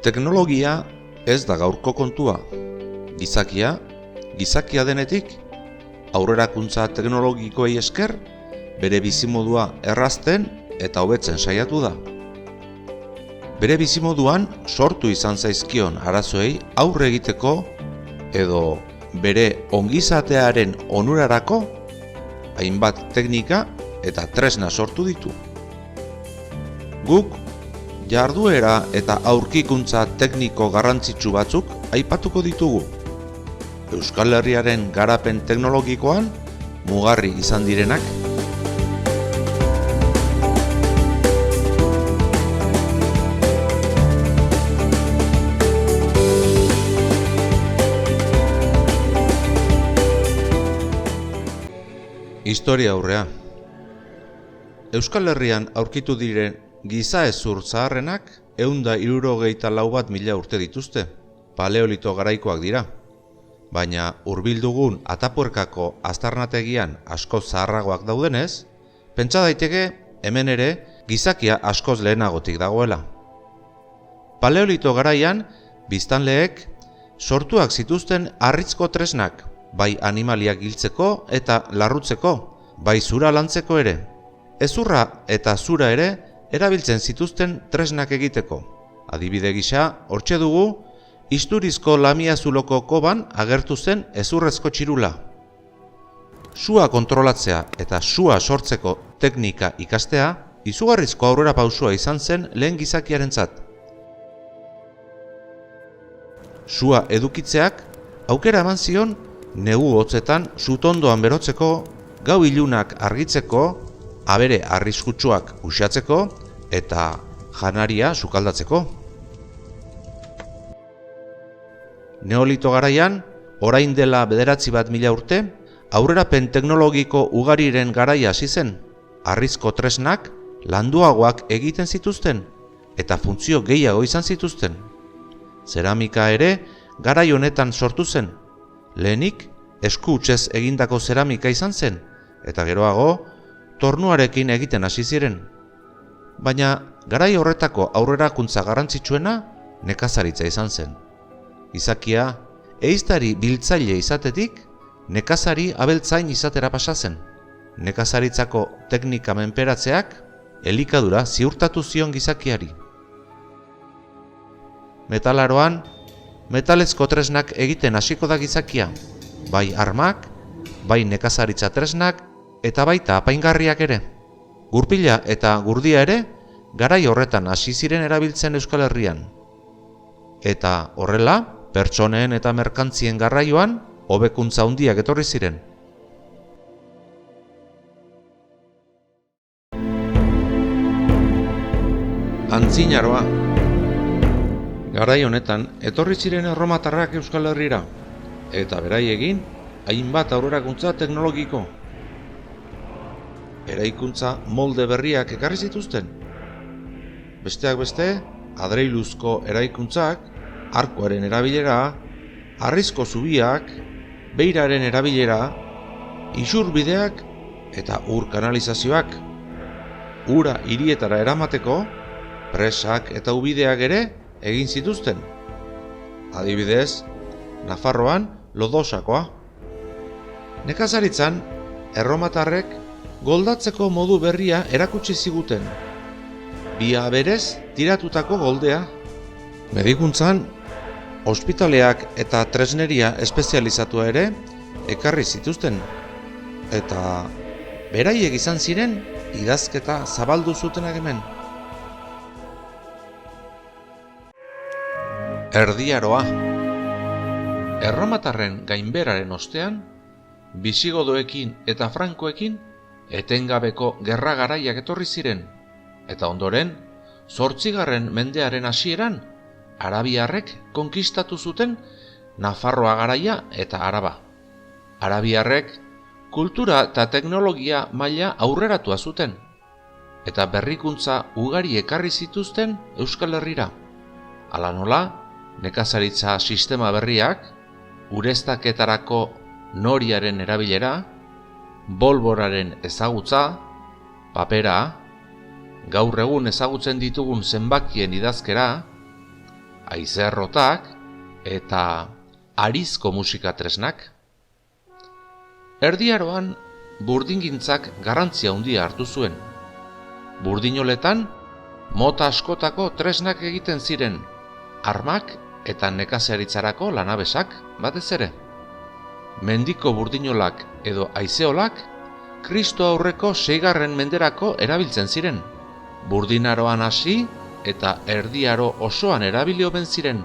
Teknologia ez da gaurko kontua. Gizakia denetik, aurrerakuntza teknologikoei esker, bere bizimodua errazten eta hobetzen saiatu da. Bere bizimoduan sortu izan zaizkion arazoei aurre egiteko edo bere ongizatearen onurarako hainbat teknika eta tresna sortu ditu. Guk jarduera eta aurkikuntza tekniko garrantzitsu batzuk aipatuko ditugu. Euskal Herriaren garapen teknologikoan mugarri izan direnak. Historia aurrea. Euskal Herrian aurkitu diren giza-hezur zaharrenak 164.000 urte dituzte, paleolito garaikoak dira. Baina hurbildugun Atapuerkako aztarnategian askoz zaharragoak daudenez, pentsa daiteke hemen ere gizakia askoz lehenagotik dagoela. Paleolito garaian biztanleek sortuak zituzten harrizko tresnak, bai animaliak hiltzeko eta larrutzeko, bai zura lantzeko ere. Hezurra eta zura ere erabiltzen zituzten tresnak egiteko. Adibide gisa, hortxe dugu, isturizko Lamiazuloko koban agertu zen hezurrezko txirula. Sua kontrolatzea eta sua sortzeko teknika ikastea, izugarrizko aurrera pausua izan zen lehen gizakiarentzat. Sua edukitzeak aukera eman zion negu hotzetan sutondoan berotzeko, gau ilunak argitzeko, abere arriskutsuak uxatzeko eta janaria sukaldatzeko. Neolito garaian, orain dela 9.000 urte, aurrerapen teknologiko ugariren garaia hasi zen. Harrizko tresnak landuagoak egiten zituzten eta funtzio gehiago izan zituzten. Zeramika ere garai honetan sortu zen. Lehenik esku hutsez egindako zeramika izan zen eta geroago tornuarekin egiten hasi ziren. Baina garai horretako aurrerakuntza garrantzitsuena nekazaritza izan zen. Gizakia ehiztari biltzaile izatetik nekazari abeltzain izatera pasa zen. Nekazaritzako teknika menperatzeak elikadura ziurtatu zion gizakiari. Metalaroan metalezko tresnak egiten hasiko da gizakia, bai armak, bai nekazaritza tresnak eta baita apaingarriak ere. Gurpila eta gurdia ere garai horretan hasi ziren erabiltzen Euskal Herrian. Eta horrela, pertsonen eta merkantzien garraioan hobekuntza handiak etorri ziren. Antzinaroa. Garai honetan etorri ziren erromatarrak Euskal Herrira eta beraiekin hainbat aurrerakuntza teknologiko. Eraikuntza molde berriak ekarri zituzten. Besteak beste, adreiluzko eraikuntzak, arkoaren erabilera, harrizko zubiak, beiraren erabilera, isurbideak eta ur kanalizazioak. Ura hirietara eramateko, presak eta ubideak ere egin zituzten. Adibidez, Nafarroan Lodosakoa. Nekazaritzan, erromatarrek goldatzeko modu berria erakutsi ziguten. Bia berez tiratutako goldea. Medikuntzan, ospitaleak eta tresneria espezializatua ere ekarri zituzten. Eta beraiek izan ziren idazketa zabaldu zutenak hemen. Erdiaroa. Erromatarren gainberaren ostean, bisigodoekin eta frankoekin etengabeko gerra garaiak etorri ziren, eta ondoren, 8. mendearen hasieran, arabiarrek konkistatu zuten Nafarroa garaia eta Araba. Arabiarrek kultura eta teknologia maila aurreratua zuten, eta berrikuntza ugari ekarri zituzten Euskal Herrira. Hala nola, nekazaritza sistema berriak, ureztaketarako noriaren erabilera, bolboraren ezagutza, papera, gaur egun ezagutzen ditugun zenbakien idazkera, haizerrotak eta harizko musika tresnak. Erdi Aroan burdingintzak garrantzia handia hartu zuen. Burdinoletan mota askotako tresnak egiten ziren, armak eta nekazaritzarako lanabesak batez ere. Mendiko burdinolak edo haizeolak Kristo aurreko 6. menderako erabiltzen ziren. Burdinaroan hasi eta Erdi Aro osoan erabili omen ziren.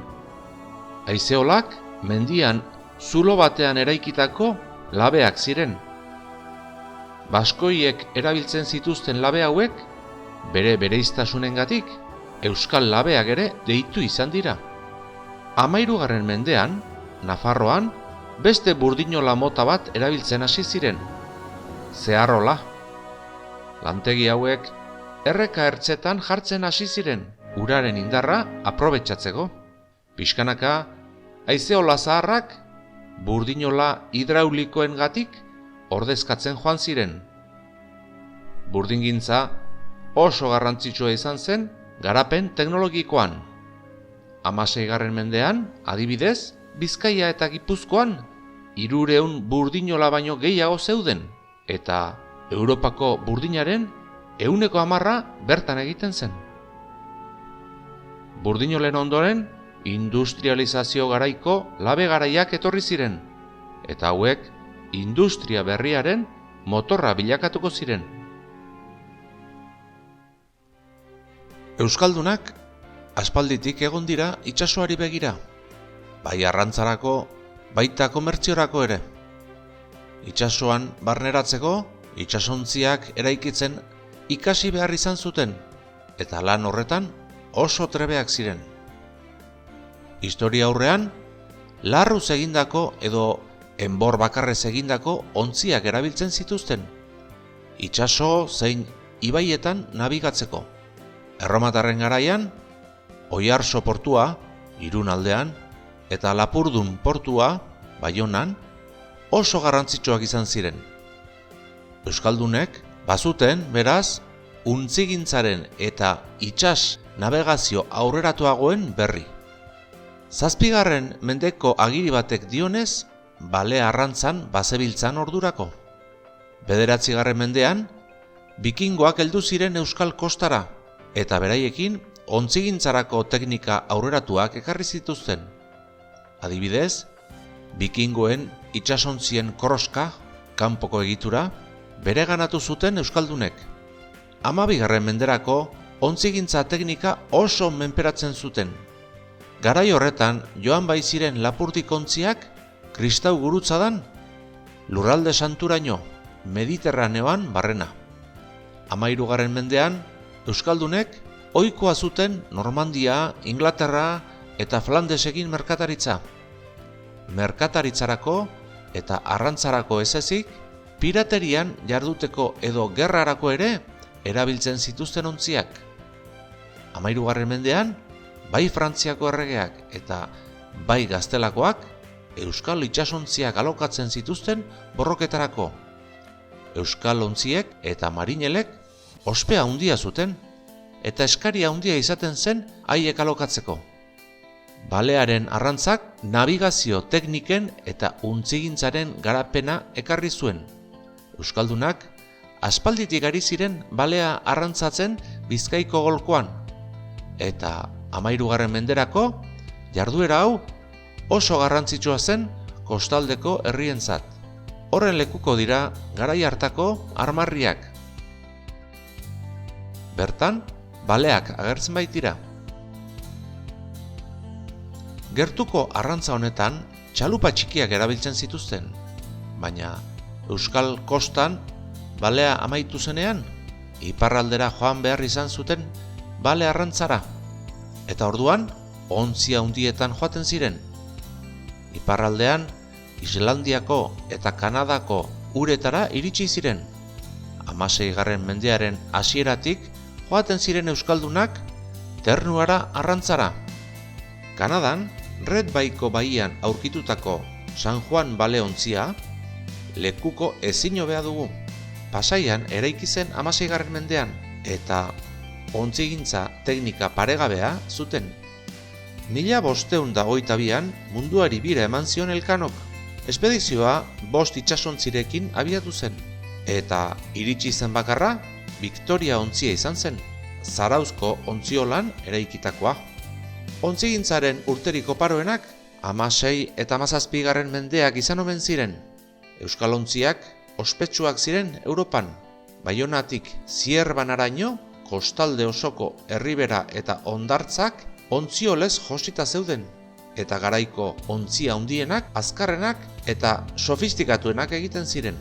Haizeolak mendian zulo batean eraikitako labeak ziren. Baskoiek erabiltzen zituzten labe hauek, bere bereiztasunengatik, euskal labeak ere deitu izan dira. 13. mendean, Nafarroan, beste burdinola mota bat erabiltzen hasi ziren. Zeharrola. Lantegi hauek erreka ertzetan jartzen hasi ziren, uraren indarra aprobetxatzeko. Pixkanaka, haizeola zaharrak, burdinola hidraulikoengatik ordezkatzen joan ziren. Burdingintza oso garrantzitsua izan zen garapen teknologikoan. 16. mendean, adibidez, Bizkaia eta Gipuzkoan 300 burdinola baino gehiago zeuden, eta Europako burdinaren 10% bertan egiten zen. Burdinolen ondoren, industrializazio garaiko labe garaiak etorri ziren, eta hauek industria berriaren motorra bilakatuko ziren. Euskaldunak aspalditik egon dira itsasoari begira, bai arrantzarako, baita komertziorako ere. Itsasoan barneratzeko, itsasontziak eraikitzen ikasi behar izan zuten, eta lan horretan oso trebeak ziren. Historia aurrean, larruz egindako edo enbor bakarrez egindako ontziak erabiltzen zituzten, itsaso zein ibaietan nabigatzeko. Erromatarren garaian, Oiarso portua, Irun aldean, eta Lapurdun portua, Baionan, oso garrantzitsuak izan ziren. Euskaldunek bazuten, beraz, untzigintzaren eta itsas navegazio aurreratuagoen berri. 7. mendeko agiri batek dionez, balea arrantzan bazebiltzan ordurako. 9. mendean, bikingoak heldu ziren Euskal kostara, eta beraiekin ontzigintzarako teknika aurreratuak ekarri zituzten. Adibidez, bikingoen itsasontzien koroska, kanpoko egitura, bereganatu zuten euskaldunek. 12. menderako ontzigintza teknika oso menperatzen zuten. Garai horretan joan bai ziren Lapurdik ontziak kristau gurutzadan, lurralde santuraino, Mediterraneoan barrena. 13. mendean, euskaldunek ohikoa zuten Normandia, Inglaterra eta Flandesekin merkataritza. Merkataritzarako eta arrantzarako ez ezik, piraterian jarduteko edo gerrarako ere erabiltzen zituzten ontziak. 13. mendean, bai Frantziako erregeak eta bai Gaztelakoak euskal itsasontziak alokatzen zituzten borroketarako. Euskal ontziek eta marinelek ospea handia zuten, eta eskaria handia izaten zen haiek alokatzeko. Balearen arrantzak nabigazio tekniken eta untzigintzaren garapena ekarri zuen. Euskaldunak aspalditik ari ziren balea arrantzatzen Bizkaiko golkoan, eta 13. menderako jarduera hau oso garrantzitsua zen kostaldeko herrientzat. Horren lekuko dira garai hartako armarriak. Bertan, baleak agertzen baitira. Gertuko arrantza honetan txalupa txikiak erabiltzen zituzten, baina Euskal kostan balea amaitu zenean, iparraldera joan behar izan zuten bale arrantzara, eta orduan ontzia handietan joaten ziren. Iparraldean Islandiako eta Kanadako uretara iritsi ziren. 16. mendearen hasieratik joaten ziren euskaldunak Ternuara arrantzara. Kanadan, Red Bayko baian aurkitutako San Juan baleontzia lekuko ezin hobea dugu. Pasaian eraiki zen 16. mendean eta ontzigintza teknika paregabea zuten. 1522an munduari bira eman zion Elkanok. Espedizioa 5 itsasontzirekin abiatu zen, eta iritsi zen bakarra Victoria ontzia izan zen, Zarauzko ontziolan eraikitakoa. Ontzigintzaren urteriko paroenak 16 eta 17 mendeak izan omen ziren. Euskal ontziak ospetsuak ziren Europan, Baionatik Zierbanaraino, kostalde osoko herribera eta hondartzak ontziolez josita zeuden, eta garaiko ontzia handienak, azkarrenak eta sofistikatuenak egiten ziren.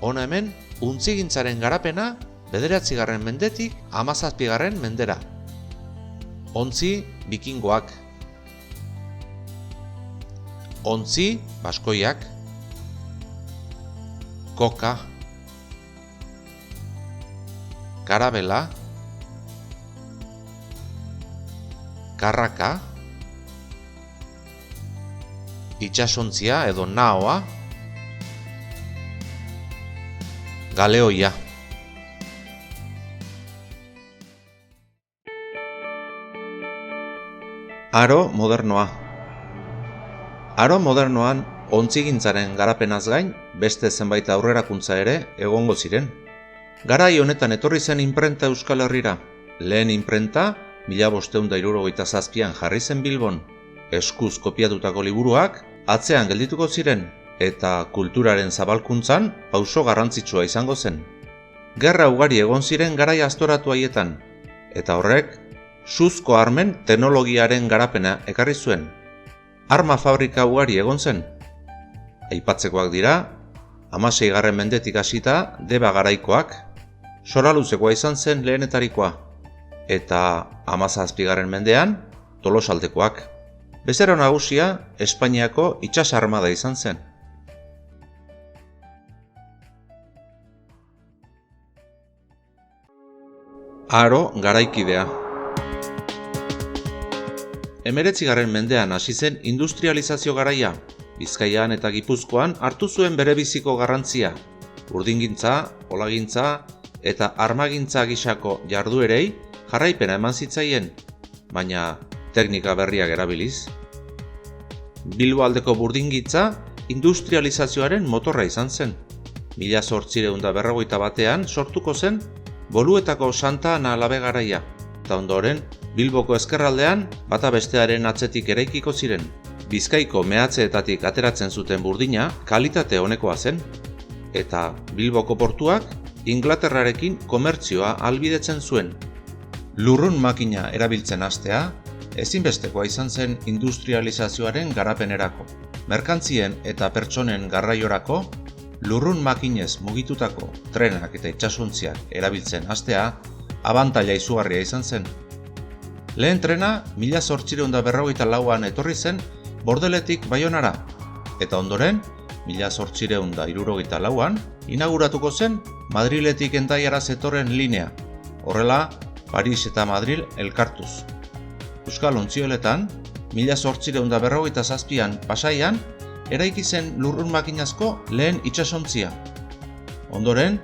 Hona hemen, untzigintzaren garapena 9. mendetik 17. mendera. Ontzi bikingoak. Ontzi baskoiak. Koka. Karabela. Karraka. Itsasontzia edo naoa. Galeoia. Aro modernoa. Aro modernoan ontzigintzaren garapenaz gain beste zenbait aurrerakuntza ere egongo ziren. Garai honetan etorri zen inprenta Euskal Herrira. Lehen inprenta 1577an jarri zen Bilbon. Eskuz kopiatutako liburuak atzean geldituko ziren, eta kulturaren zabalkuntzan pauso garrantzitsua izango zen. Gerra ugari egon ziren garai aztoratu haietan, eta horrek suzko armen teknologiaren garapena ekarri zuen. Arma fabrika ugari egon zen. Aipatzekoak dira, 16. mendetik hasita Deba garaikoak, Soraluzekoa izan zen lehenetarikoa, eta 17. mendean Tolosaldekoak. Bezero nagusia Espainiako itsas armada izan zen. Aro garaikidea. 19. mendean hasi zen industrializazio garaia. Bizkaian eta Gipuzkoan hartu zuen berebiziko garrantzia. Urdingintza, olagintza eta armagintza gisako jarduerei jarraipena eman zitzaien, baina teknika berriak erabiliz. Bilbo aldeko burdingintza industrializazioaren motorra izan zen. 1851an sortuko zen Boluetako Santa Ana Labe garaia, eta ondoren Bilboko ezkerraldean bata bestearen atzetik eraikiko ziren. Bizkaiko mehatzeetatik ateratzen zuten burdina kalitate onekoa zen, eta Bilboko portuak Inglaterrarekin komertzioa ahalbidetzen zuen. Lurrun makina erabiltzen hastea ezinbestekoa izan zen industrializazioaren garapenerako. Merkantzien eta pertsonen garraiorako lurrun makinez mugitutako trenak eta itsasontziak erabiltzen hastea abantaila izugarria izan zen. Lehen trena 1854an etorri zen Bordeletik Baionara, eta ondoren 1864an inauguratuko zen Madriletik Hendaiara zetorren linea, horrela Paris eta Madril elkartuz. Euskal ontzioletan 1857an Pasaian eraiki zen lurrun makinazko lehen itsasontzia. Ondoren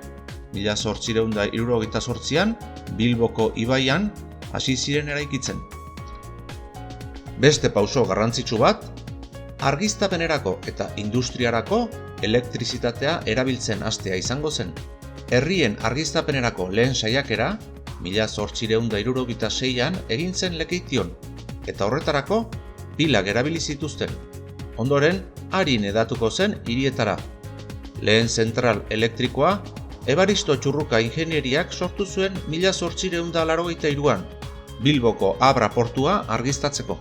1878an Bilboko ibaian hasi ziren eraikitzen. Beste pauso garrantzitsu bat, argiztapenerako eta industriarako elektrizitatea erabiltzen hastea izango zen. Herrien argiztapenerako lehen saiakera 1876an egin zen Lekeition, eta horretarako pilak erabili zituzten. Ondoren, arin edatuko zen hirietara. Lehen zentral elektrikoa Ebaristo Txurruka ingenieriak sortu zuen 1883an, Bilboko Abra portua argiztatzeko.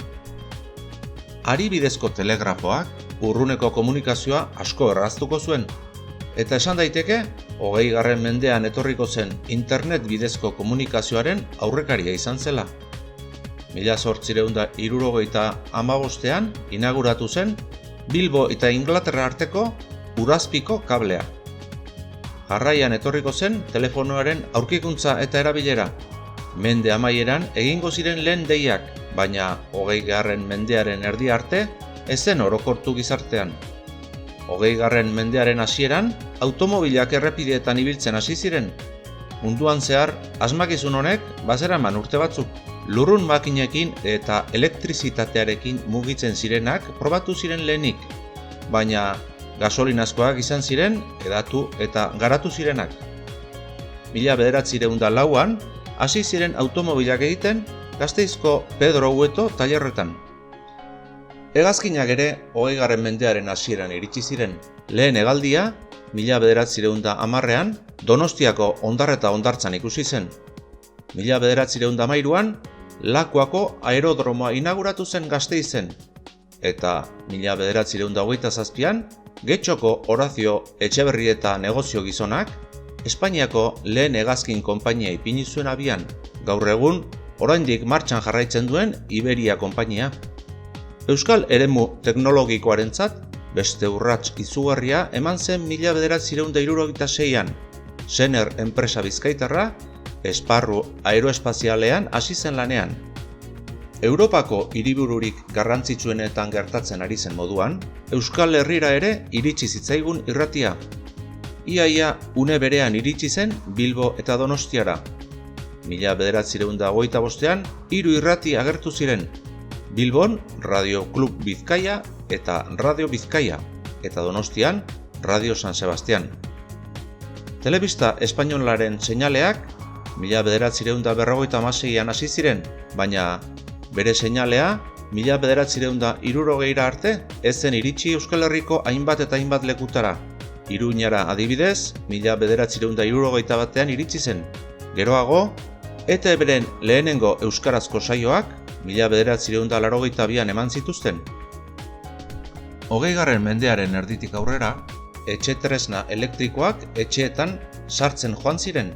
Ari bidezko telegrafoak urruneko komunikazioa asko erraztuko zuen, eta esan daiteke 20. mendean etorriko zen internet bidezko komunikazioaren aurrekaria izan zela. 1875an inauguratu zen Bilbo eta Inglaterra arteko urazpiko kablea. Jarraian etorriko zen telefonoaren aurkikuntza eta erabilera. Mende amaieran egingo ziren lehen deiak, baina 20. mendearen erdi arte ez zen orokortu gizartean. 20. mendearen hasieran automobilak errepideetan ibiltzen hasi ziren, munduan zehar asmakizun honek bazeraman urte batzuk. Lurrun makinekin eta elektrizitatearekin mugitzen zirenak probatu ziren lehenik, baina gasolinazkoak izan ziren hedatu eta garatu zirenak. 1904an hasi ziren automobilak egiten Gasteizko Pedro Hueto tailerretan. Hegazkinak ere 20. mendearen hasieran iritsi ziren. Lehen hegaldia 1910an Donostiako Ondarreta hondartzan ikusi zen. 1913an Lakuako aerodromoa inauguratu zen Gasteizen, eta 1927an Getxoko Horazio Etxeberrieta negozio gizonak Espainiako lehen hegazkin konpainia ipini zuen abian, gaur egun oraindik martxan jarraitzen duen Iberia konpainia. Euskal eremu teknologikoarentzat beste urrats izugarria eman zen 1976an, Sener enpresa bizkaitarra esparru aeroespazialean hasi zen lanean. Europako hiribururik garrantzitsuenetan gertatzen ari zen moduan, Euskal Herrira ere iritsi zitzaigun irratia. Iaia une berean iritsi zen Bilbo eta Donostiara. 1925an 3 irrati agertu ziren. Bilbon Radio Klub Bizkaia eta Radio Bizkaia, eta Donostian Radio San Sebastian. Telebista espainolaren seinaleak 1956an hasi ziren, baina bere seinalea 1960 arte ez zen iritsi Euskal Herriko hainbat eta hainbat lekutara. Iruñara adibidez, 1961an iritsi zen. Geroago, ETB-ren lehenengo euskarazko saioak 1982an eman zituzten. 20. mendearen erditik aurrera, etxe-tresna elektrikoak etxeetan sartzen joan ziren.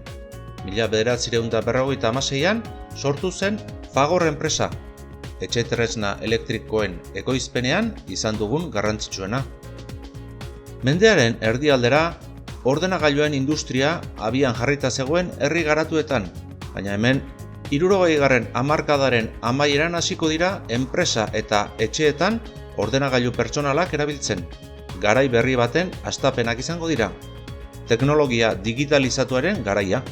1956an sortu zen Fagor enpresa, etxe-tresna elektrikoen ekoizpenean izan dugun garrantzitsuena. Mendearen erdialdera, ordenagailuen industria abian jarrita zegoen herri garatuetan, baina hemen 60. hamarkadaren amaieran hasiko dira enpresa eta etxeetan ordenagailu pertsonalak erabiltzen. Garai berri baten hastapenak izango dira. Teknologia digitalizatuaren garaia.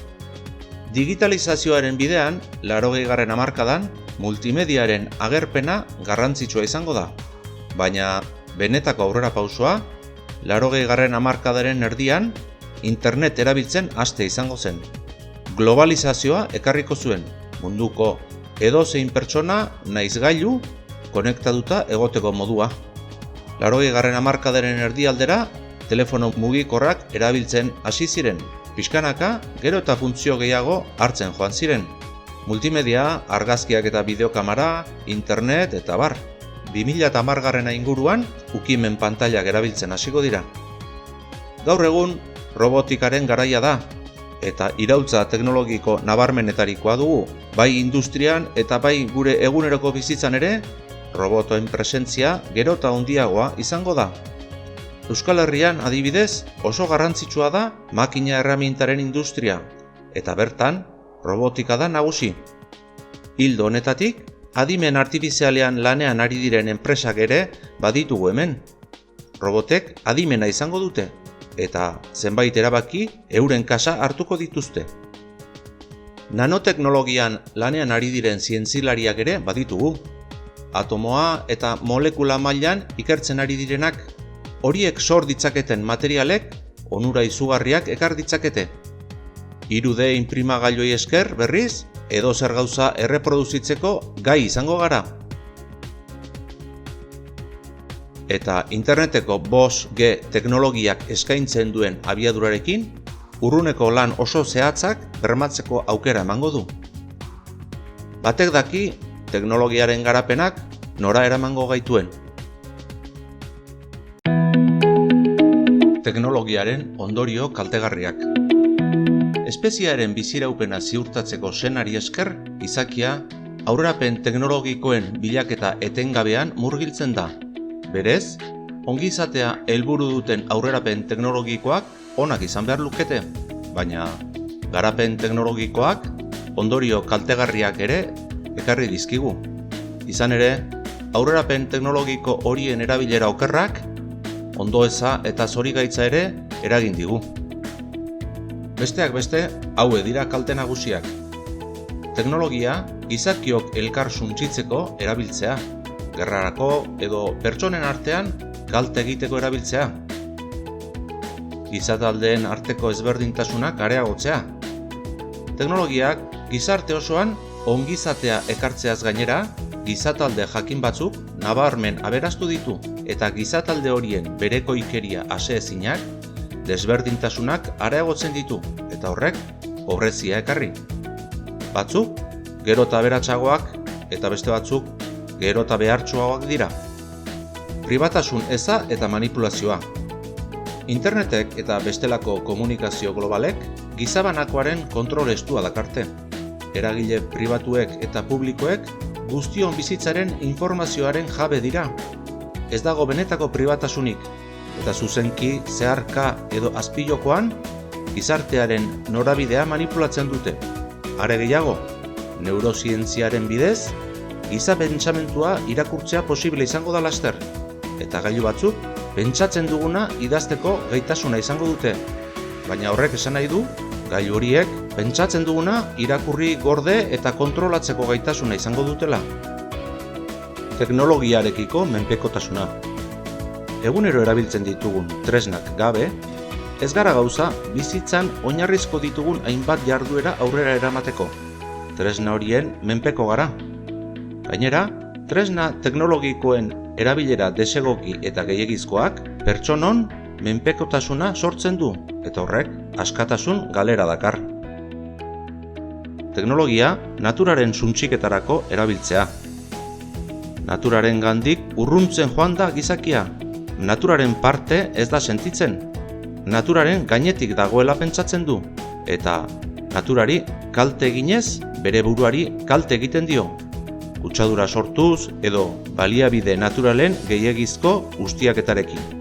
Digitalizazioaren bidean, 80. hamarkadan, multimediaren agerpena garrantzitsua izango da. Baina, benetako aurrerapausoa, 80. hamarkadaren erdian, internet erabiltzen haste izango zen. Globalizazioa ekarriko zuen, munduko edozein pertsona naiz gailu konektatuta egoteko modua. 80. hamarkadaren erdialdera, telefono mugikorrak erabiltzen hasi ziren. Pixkanaka, gero eta funtzio gehiago hartzen joan ziren. Multimedia, argazkiak eta bideokamera, internet eta bar. 2010 inguruan, ukimen pantailak erabiltzen hasiko dira. Gaur egun, robotikaren garaia da, eta iraultza teknologiko nabarmenetarikoa dugu, bai industrian eta bai gure eguneroko bizitzan ere, robotoen presentzia gero eta handiagoa izango da. Euskal Herrian adibidez oso garrantzitsua da makina erramintaren industria, eta bertan robotika da nagusi. Ildo honetatik, adimen artifizialean lanean ari diren enpresak ere baditugu hemen. Robotek adimena izango dute, eta zenbait erabaki euren kasa hartuko dituzte. Nanoteknologian lanean ari diren zientzilariak ere baditugu. Atomoa eta molekula mailan ikertzen ari direnak, horiek sor ditzaketen materialek onura izugarriak ekar ditzakete. 3D inprimagailuei esker berriz, edo zer gauza erreproduzitzeko gai izango gara. Eta interneteko 5G teknologiak eskaintzen duen abiadurarekin, urruneko lan oso zehatzak bermatzeko aukera emango du. Batek daki, teknologiaren garapenak nora eramango gaituen. Teknologiaren ondorio kaltegarriak. Espeziaren biziraupena ziurtatzeko senari esker, gizakia aurrerapen teknologikoen bilaketa etengabean murgiltzen da. Berez, ongizatea helburu duten aurrerapen teknologikoak onak izan behar lukete, baina garapen teknologikoak ondorio kaltegarriak ere ekarri dizkigu. Izan ere, aurrerapen teknologiko horien erabilera okerrak ondoeza eta zorigaitza ere eragin digu. Besteak beste, hauek dira kalte nagusiak. Teknologia, gizakiok elkar suntsitzeko erabiltzea, gerrarako edo pertsonen artean kalte egiteko erabiltzea. Gizataldeen arteko ezberdintasunak areagotzea. Teknologiak gizarte osoan ongizatea ekartzeaz gainera, gizatalde jakin batzuk nabarmen aberastu ditu eta gizatalde horien berekoikeria aseezinak desberdintasunak areagotzen ditu eta horrek pobrezia ekarri. Batzuk gero eta aberatsagoak eta beste batzuk gero eta behartsuagoak dira. Pribatasun eza eta manipulazioa. Internetek eta bestelako komunikazio globalek gizabanakoaren kontrol estua dakarte. Eragile pribatuek eta publikoek guztion bizitzaren informazioaren jabe dira. Ez dago benetako pribatasunik, eta zuzenki, zeharka edo azpilokoan, gizartearen norabidea manipulatzen dute. Are gehiago, neurozientziaren bidez, giza pentsamentua irakurtzea posible izango da laster, eta gailu batzuk pentsatzen duguna idazteko gaitasuna izango dute. Baina horrek esan nahi du, gailu horiek pentsatzen duguna irakurri gorde eta kontrolatzeko gaitasuna izango dutela. Teknologiarekiko menpekotasuna. Egunero erabiltzen ditugun tresnak gabe, ez gara gauza bizitzan oinarrizko ditugun hainbat jarduera aurrera eramateko. Tresna horien menpeko gara. Gainera, tresna teknologikoen erabilera desegoki eta gehiegizkoak pertsonon menpekotasuna sortzen du, eta horrek askatasun galera dakar. Teknologia naturaren suntsiketarako erabiltzea. Naturaren gandik urruntzen joan da gizakia. Naturaren parte ez da sentitzen. Naturaren gainetik dagoela pentsatzen du, eta naturari kalte eginez bere buruari kalte egiten dio. Kutsadura sortuz edo baliabide naturalen gehiegizko ustiaketarekin.